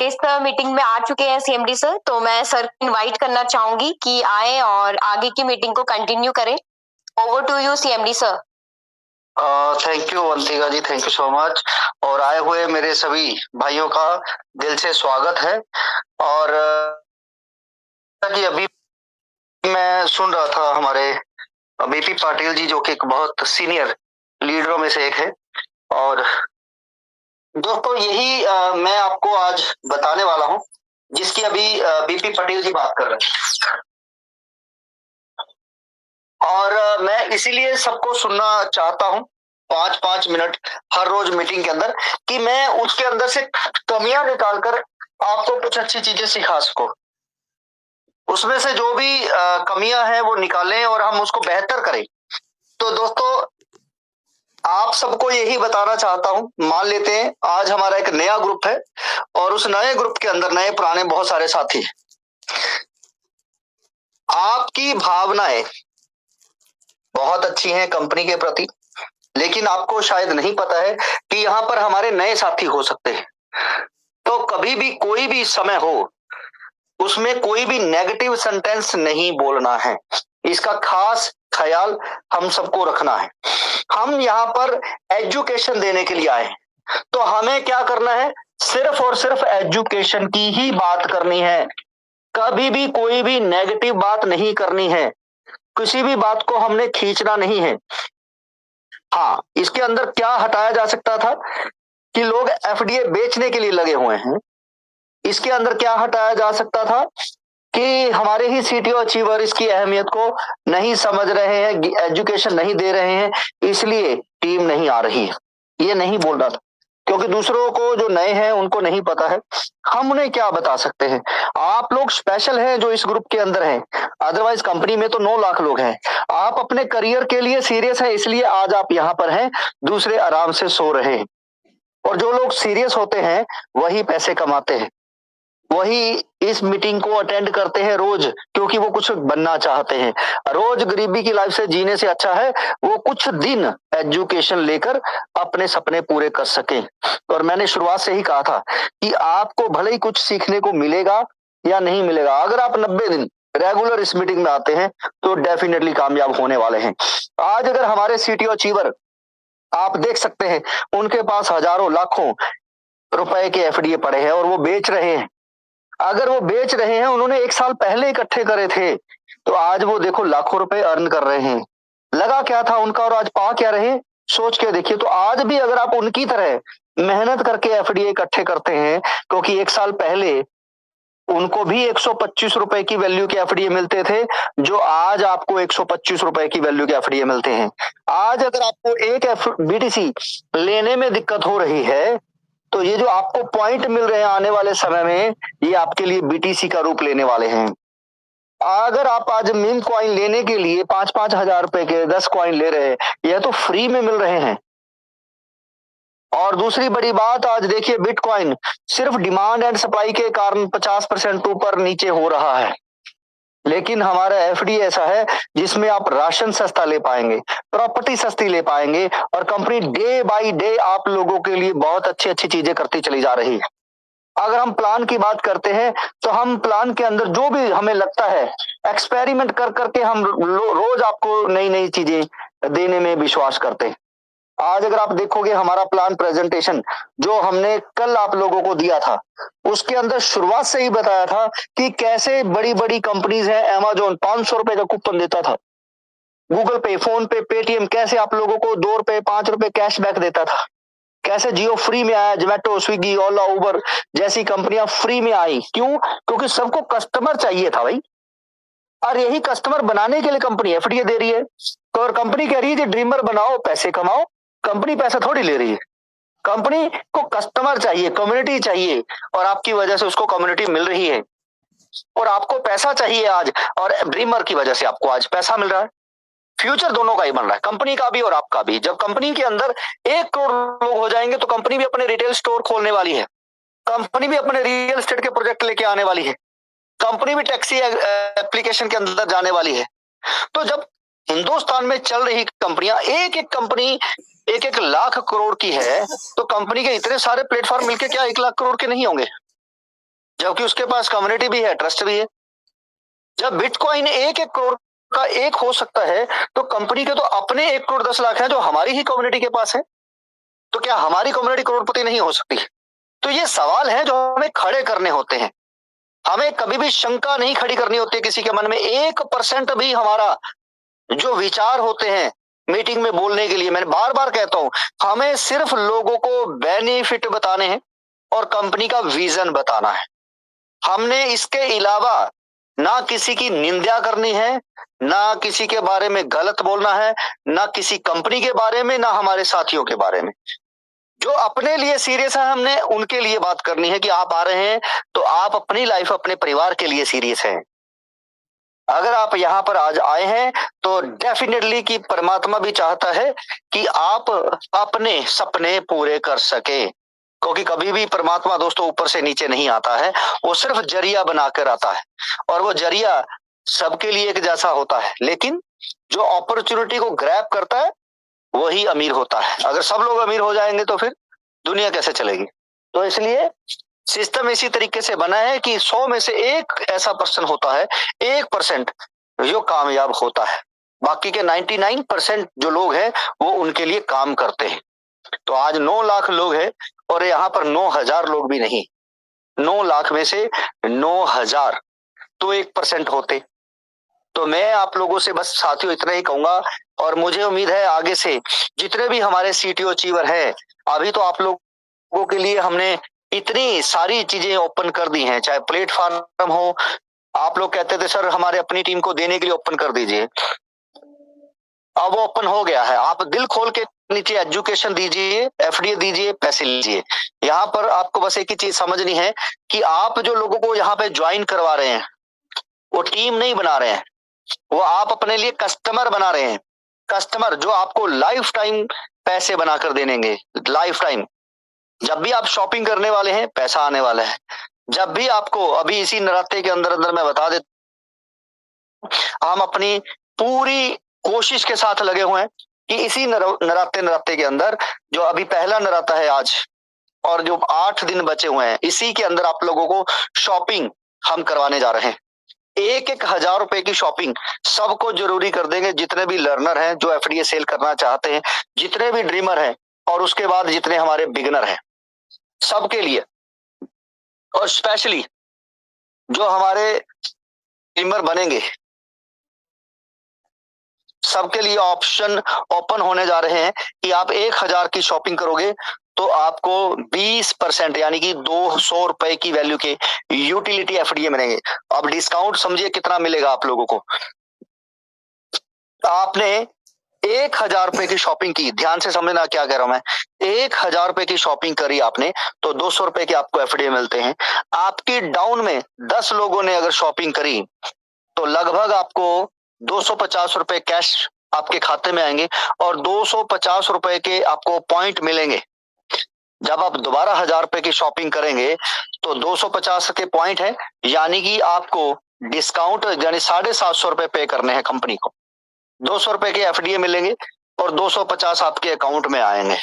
Rakesh sir meeting में आ चुके हैं सीएमडी सर, तो मैं सर को इनवाइट करना चाहूंगी कि आए और आगे की मीटिंग को कंटिन्यू करें। Over to you CMD sir. Thank you Vantika ji, thank you so much. और आए हुए मेरे सभी भाइयों का दिल से स्वागत है। और जी अभी मैं सुन रहा था हमारे बीपी पाटिल जी, जो कि एक बहुत सीनियर लीडरों में से एक है। और दोस्तों यही मैं आपको आज बताने वाला हूं, जिसकी अभी बीपी पाटिल जी बात कर रहे हैं। और मैं इसीलिए सबको सुनना चाहता हूं 5-5 मिनट हर रोज मीटिंग के अंदर, कि मैं उसके अंदर से कमियां निकालकर आपको कुछ अच्छी चीजें सिखा सकूं। उसमें से जो भी कमियां हैं वो निकालें और हम उसको बेहतर करें। तो दोस्तों आप सबको यही बताना चाहता हूं, मान लेते हैं आज हमारा एक नया ग्रुप है और उस नए ग्रुप के अंदर नए पुराने बहुत सारे साथी हैं। आपकी भावनाएं बहुत अच्छी हैं कंपनी के प्रति, लेकिन आपको शायद नहीं पता है कि यहाँ पर हमारे नए साथी हो सकते हैं। तो कभी भी कोई भी समय हो, उसमें कोई भी नेगेटिव सेंटेंस नहीं बोलना है। इसका खास ख्याल हम सबको रखना है। हम यहाँ पर एजुकेशन देने के लिए आए हैं, तो हमें क्या करना है, सिर्फ और सिर्फ एजुकेशन की ही बात करनी है। कभी भी कोई भी नेगेटिव बात नहीं करनी है, किसी भी बात को हमने खींचना नहीं है। हाँ, इसके अंदर क्या हटाया जा सकता था कि लोग एफडीए बेचने के लिए लगे हुए हैं। इसके अंदर क्या हटाया जा सकता था कि हमारे ही सीटीओ अचीवर इसकी अहमियत को नहीं समझ रहे हैं, एजुकेशन नहीं दे रहे हैं, इसलिए टीम नहीं आ रही है। ये नहीं बोल रहा था, क्योंकि दूसरों को जो नए हैं उनको नहीं पता है। हम उन्हें क्या बता सकते हैं। आप लोग स्पेशल हैं जो इस ग्रुप के अंदर हैं, अदरवाइज कंपनी में तो 9 लाख लोग हैं। आप अपने करियर के लिए सीरियस हैं, इसलिए आज आप यहाँ पर हैं, दूसरे आराम से सो रहे हैं। और जो लोग सीरियस होते हैं वही पैसे कमाते हैं, वही इस मीटिंग को अटेंड करते हैं रोज, क्योंकि वो कुछ बनना चाहते हैं। रोज गरीबी की लाइफ से जीने से अच्छा है वो कुछ दिन एजुकेशन लेकर अपने सपने पूरे कर सकें। और मैंने शुरुआत से ही कहा था कि आपको भले ही कुछ सीखने को मिलेगा या नहीं मिलेगा, अगर आप 90 दिन रेगुलर इस मीटिंग में आते हैं तो डेफिनेटली कामयाब होने वाले हैं। आज अगर हमारे सीटीओ अचीवर आप देख सकते हैं, उनके पास हजारों लाखों रुपए के एफडीए पड़े हैं और वो बेच रहे हैं। अगर वो बेच रहे हैं, उन्होंने 1 साल पहले इकट्ठे करे थे, तो आज वो देखो लाखों रुपए अर्न कर रहे हैं। लगा क्या था उनका और आज पा क्या रहे, सोच के देखिए। तो आज भी अगर आप उनकी तरह मेहनत करके एफडीए इकट्ठे करते हैं, क्योंकि 1 साल पहले उनको भी 125 रुपए की वैल्यू के एफडीए मिलते थे, जो आज आपको 125 रुपए की वैल्यू के एफडीए मिलते हैं। आज अगर आपको एक बीटीसी लेने में दिक्कत हो रही है, तो ये जो आपको पॉइंट मिल रहे हैं आने वाले समय में, ये आपके लिए बीटीसी का रूप लेने वाले हैं। अगर आप आज मीम कॉइन लेने के लिए 5-5 हजार रुपए के 10 कॉइन ले रहे हैं, यह तो फ्री में मिल रहे हैं। और दूसरी बड़ी बात, आज देखिए बिटकॉइन सिर्फ डिमांड एंड सप्लाई के कारण 50% ऊपर नीचे हो रहा है, लेकिन हमारा एफडी ऐसा है जिसमें आप राशन सस्ता ले पाएंगे, प्रॉपर्टी सस्ती ले पाएंगे, और कंपनी डे बाय डे आप लोगों के लिए बहुत अच्छी अच्छी चीजें करती चली जा रही है। अगर हम प्लान की बात करते हैं, तो हम प्लान के अंदर जो भी हमें लगता है एक्सपेरिमेंट कर करके हम रोज आपको नई नई चीजें देने में विश्वास करते हैं। आज अगर आप देखोगे हमारा प्लान प्रेजेंटेशन जो हमने कल आप लोगों को दिया था, उसके अंदर शुरुआत से ही बताया था कि कैसे बड़ी बड़ी कंपनीज हैं, अमेजोन 500 रुपए का कूपन देता था, गूगल पे, फोन पे, पेटीएम कैसे आप लोगों को 2 रुपए 5 रुपए कैशबैक देता था, कैसे जियो फ्री में आया, जोमेटो, स्विगी, ओला, उबर जैसी कंपनियां फ्री में आई। क्यों? क्योंकि सबको कस्टमर चाहिए था भाई, और यही कस्टमर बनाने के लिए कंपनी एफडीए दे रही है। तो और कंपनी कह रही है कि ड्रीमर बनाओ, पैसे कमाओ, कंपनी पैसा थोड़ी ले रही है। कंपनी को कस्टमर चाहिए, कम्युनिटी चाहिए, और आपकी वजह से उसको कम्युनिटी मिल रही है। और आपको पैसा चाहिए आज, और ड्रीमर की वजह से आपको आज पैसा मिल रहा है। फ्यूचर दोनों का ही बन रहा है, कंपनी का भी और आपका भी। जब कंपनी के अंदर 1 करोड़ लोग हो जाएंगे, तो कंपनी भी अपने रिटेल स्टोर खोलने वाली है, कंपनी भी अपने रियल एस्टेट के प्रोजेक्ट लेके आने वाली है, कंपनी भी टैक्सी एप्लीकेशन के अंदर जाने वाली है। तो जब हिंदुस्तान में चल रही कंपनियां, एक एक कंपनी 1-1 लाख करोड़ की है, तो कंपनी के इतने सारे प्लेटफॉर्म मिलके क्या 1 लाख करोड़ के नहीं होंगे? जबकि उसके पास कम्युनिटी भी है, ट्रस्ट भी है। जब बिटकॉइन 1-1 करोड़ का एक हो सकता है, तो कंपनी के तो अपने 1 करोड़ 10 लाख हैं जो हमारी ही कम्युनिटी के पास है। तो क्या हमारी कम्युनिटी करोड़पति नहीं हो सकती? तो ये सवाल है जो हमें खड़े करने होते हैं। हमें कभी भी शंका नहीं खड़ी करनी होती है किसी के मन में। 1% भी हमारा जो विचार होते हैं मीटिंग में बोलने के लिए, मैं बार बार कहता हूं, हमें सिर्फ लोगों को बेनिफिट बताने हैं और कंपनी का विजन बताना है। हमने इसके अलावा ना किसी की निंदा करनी है, ना किसी के बारे में गलत बोलना है, ना किसी कंपनी के बारे में, ना हमारे साथियों के बारे में। जो अपने लिए सीरियस है, हमने उनके लिए बात करनी है कि आप आ रहे हैं तो आप अपनी लाइफ, अपने परिवार के लिए सीरियस हैं। अगर आप यहाँ पर आज आए हैं तो डेफिनेटली कि परमात्मा भी चाहता है कि आप अपने सपने पूरे कर सके, क्योंकि कभी भी परमात्मा दोस्तों ऊपर से नीचे नहीं आता है, वो सिर्फ जरिया बनाकर आता है। और वो जरिया सबके लिए एक जैसा होता है, लेकिन जो अपॉर्चुनिटी को ग्रैब करता है वही अमीर होता है। अगर सब लोग अमीर हो जाएंगे तो फिर दुनिया कैसे चलेगी? तो इसलिए सिस्टम इसी तरीके से बना है कि 100 में से एक ऐसा पर्सन होता है, 1% जो कामयाब होता है। बाकी के 99% जो लोग हैं वो उनके लिए काम करते हैं। तो आज 9 लाख लोग हैं और यहाँ पर 9,000 लोग भी नहीं। 9 लाख में से 9,000 तो 1% होते। तो मैं आप लोगों से बस साथियों इतना ही कहूंगा, और मुझे उम्मीद है आगे से जितने भी हमारे सीटीओ अचीवर हैं, अभी तो आप लोगों के लिए हमने इतनी सारी चीजें ओपन कर दी हैं, चाहे प्लेटफॉर्म हो। आप लोग कहते थे सर हमारे अपनी टीम को देने के लिए ओपन कर दीजिए, अब वो ओपन हो गया है। आप दिल खोल के नीचे एजुकेशन दीजिए, एफडीए दीजिए, पैसे लीजिए। यहाँ पर आपको बस एक ही चीज समझनी है कि आप जो लोगों को यहाँ पे ज्वाइन करवा रहे हैं वो टीम नहीं बना रहे हैं, वो आप अपने लिए कस्टमर बना रहे हैं। कस्टमर जो आपको लाइफ टाइम पैसे बनाकर देंगे, लाइफ टाइम। जब भी आप शॉपिंग करने वाले हैं पैसा आने वाला है। जब भी आपको अभी इसी नराते के अंदर अंदर मैं बता देता, हम अपनी पूरी कोशिश के साथ लगे हुए हैं कि इसी नराते के अंदर, जो अभी पहला नराता है आज और जो 8 दिन बचे हुए हैं, इसी के अंदर आप लोगों को शॉपिंग हम करवाने जा रहे हैं। 1-1 हजार रुपए की शॉपिंग सबको जरूरी कर देंगे, जितने भी लर्नर हैं जो एफडीए सेल करना चाहते हैं, जितने भी ड्रीमर हैं, और उसके बाद जितने हमारे बिगिनर हैं, सबके लिए। और स्पेशली जो हमारे ड्रीमर बनेंगे सबके लिए ऑप्शन ओपन होने जा रहे हैं कि आप 1,000 की शॉपिंग करोगे तो आपको 20% यानी कि 200 रुपए की वैल्यू के यूटिलिटी एफडीए मिलेंगे। अब डिस्काउंट समझिए कितना मिलेगा आप लोगों को। आपने 1,000 रुपए की शॉपिंग की, ध्यान से समझना क्या कह रहा हूं मैं। 1,000 रुपए की शॉपिंग करी आपने तो 200 रुपए के आपको एफडीए मिलते हैं। आपकी डाउन में 10 लोगों ने अगर शॉपिंग करी तो लगभग आपको 250 रुपए कैश आपके खाते में आएंगे और 250 रुपए के आपको पॉइंट मिलेंगे। जब आप दोबारा 1,000 रुपए की शॉपिंग करेंगे तो 250 के पॉइंट है, यानी कि आपको डिस्काउंट यानी 750 रुपए पे करने हैं कंपनी को। 200 रुपए के एफडीए मिलेंगे और 250 आपके अकाउंट में आएंगे।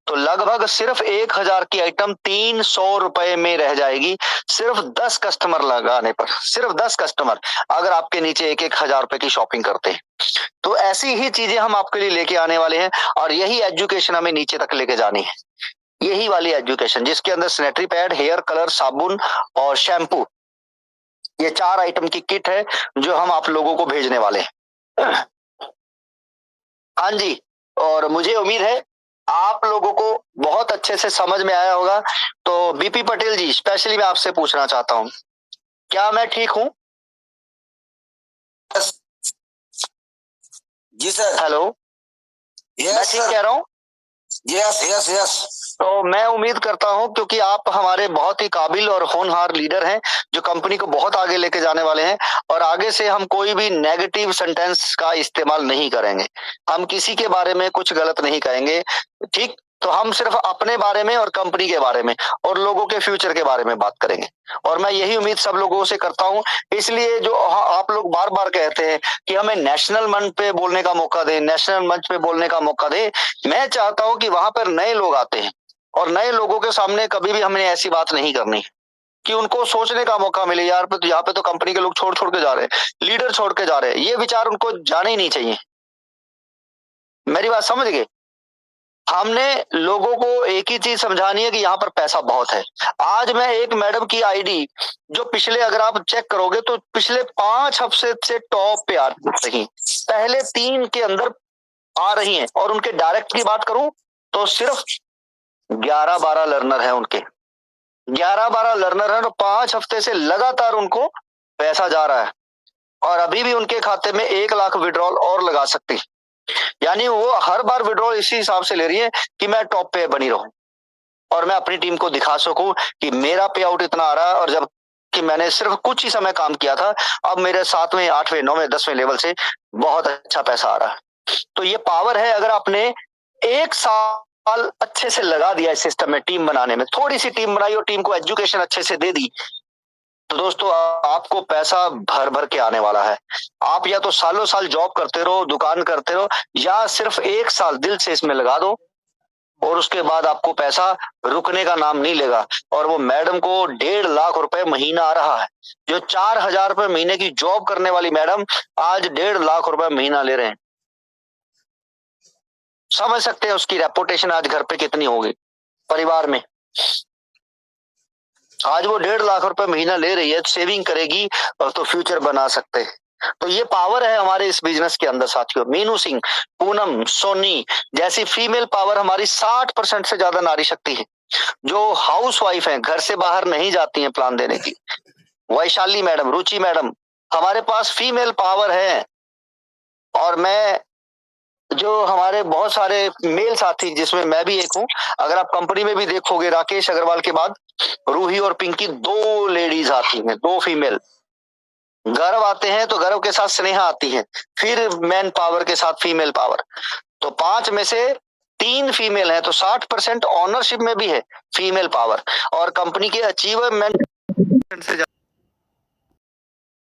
तो लगभग सिर्फ 1,000 की आइटम 300 रुपए में रह जाएगी, सिर्फ 10 कस्टमर लगाने पर। सिर्फ 10 कस्टमर अगर आपके नीचे 1-1 हजार रुपए की शॉपिंग करते हैं। तो ऐसी ही चीजें हम आपके लिए लेके आने वाले हैं और यही एजुकेशन हमें नीचे तक लेके जानी है। यही वाली एजुकेशन जिसके अंदर सैनिटरी पैड, हेयर कलर, साबुन और शैम्पू, ये 4 आइटम की किट है जो हम आप लोगों को भेजने वाले हैं। हाँ जी, और मुझे उम्मीद है आप लोगों को बहुत अच्छे से समझ में आया होगा। तो बीपी पटेल जी, स्पेशली मैं आपसे पूछना चाहता हूँ, क्या मैं ठीक हूँ? जी सर। हेलो, मैं ठीक कह रहा हूँ? Yes yes yes. तो मैं उम्मीद करता हूं, क्योंकि आप हमारे बहुत ही काबिल और होनहार लीडर हैं जो कंपनी को बहुत आगे लेके जाने वाले हैं, और आगे से हम कोई भी नेगेटिव सेंटेंस का इस्तेमाल नहीं करेंगे। हम किसी के बारे में कुछ गलत नहीं कहेंगे, ठीक? तो हम सिर्फ अपने बारे में और कंपनी के बारे में और लोगों के फ्यूचर के बारे में बात करेंगे। और मैं यही उम्मीद सब लोगों से करता हूं। इसलिए जो आप लोग बार बार कहते हैं कि हमें नेशनल मंच पे बोलने का मौका दे, नेशनल मंच पे बोलने का मौका दे, मैं चाहता हूं कि वहां पर नए लोग आते हैं और नए लोगों के सामने कभी भी हमने ऐसी बात नहीं करनी कि उनको सोचने का मौका मिले, यार पे तो यहाँ पे तो कंपनी के लोग छोड़ छोड़ के जा रहे हैं, लीडर छोड़ के जा रहे हैं, ये विचार उनको जाने ही नहीं चाहिए। मेरी बात समझ गए? हमने लोगों को एक ही चीज समझानी है कि यहाँ पर पैसा बहुत है। आज मैं एक मैडम की आईडी जो पिछले, अगर आप चेक करोगे तो पिछले 5 हफ्ते से टॉप पे आ रही, पहले 3 के अंदर आ रही हैं, और उनके डायरेक्ट की बात करूं तो सिर्फ 11-12 लर्नर है उनके, 11-12 लर्नर है, तो 5 हफ्ते से लगातार उनको पैसा जा रहा है, और अभी भी उनके खाते में 1 लाख विड्रॉल और लगा सकती, यानी वो हर बार विड्रॉल इसी हिसाब से ले रही है कि मैं टॉप पे बनी रहूं और मैं अपनी टीम को दिखा सकूं कि मेरा पे आउट इतना आ रहा है, और जब कि मैंने सिर्फ कुछ ही समय काम किया था, अब मेरे 7वें 8वें 9वें 10वें लेवल से बहुत अच्छा पैसा आ रहा है। तो ये पावर है, अगर आपने 1 साल अच्छे से लगा दिया इस सिस्टम में, टीम बनाने में, थोड़ी सी टीम बनाई और टीम को एजुकेशन अच्छे से दे दी, तो दोस्तों आपको पैसा भर भर के आने वाला है। आप या तो सालों साल जॉब करते रहो, दुकान करते रहो, या सिर्फ 1 साल दिल से इसमें लगा दो, और उसके बाद आपको पैसा रुकने का नाम नहीं लेगा। और वो मैडम को 1.5 लाख रुपए महीना आ रहा है, जो 4,000 रुपए महीने की जॉब करने वाली मैडम आज 1.5 लाख रुपए महीना ले रहे हैं। समझ सकते हैं उसकी रेपुटेशन आज घर पे कितनी होगी परिवार में। आज वो 1.5 लाख रुपए महीना ले रही है, सेविंग करेगी और तो फ्यूचर बना सकते हैं। तो ये पावर है हमारे इस बिजनेस के अंदर साथियों। मीनू सिंह, पूनम, सोनी जैसी फीमेल पावर हमारी 60% से ज्यादा नारी शक्ति है, जो हाउस वाइफ है, घर से बाहर नहीं जाती हैं प्लान देने की। वैशाली मैडम, रुचि मैडम, हमारे पास फीमेल पावर है। और मैं, जो हमारे बहुत सारे मेल साथी, जिसमें मैं भी एक हूं, अगर आप कंपनी में भी देखोगे, राकेश अग्रवाल के बाद रूही और पिंकी 2 लेडीज आती हैं, 2 फीमेल। गर्व आते हैं तो गर्व के साथ स्नेहा आती है, फिर मैन पावर के साथ फीमेल पावर। तो 5 में से 3 फीमेल है, तो 60% ऑनरशिप में भी है फीमेल पावर, और कंपनी के अचीवमेंट से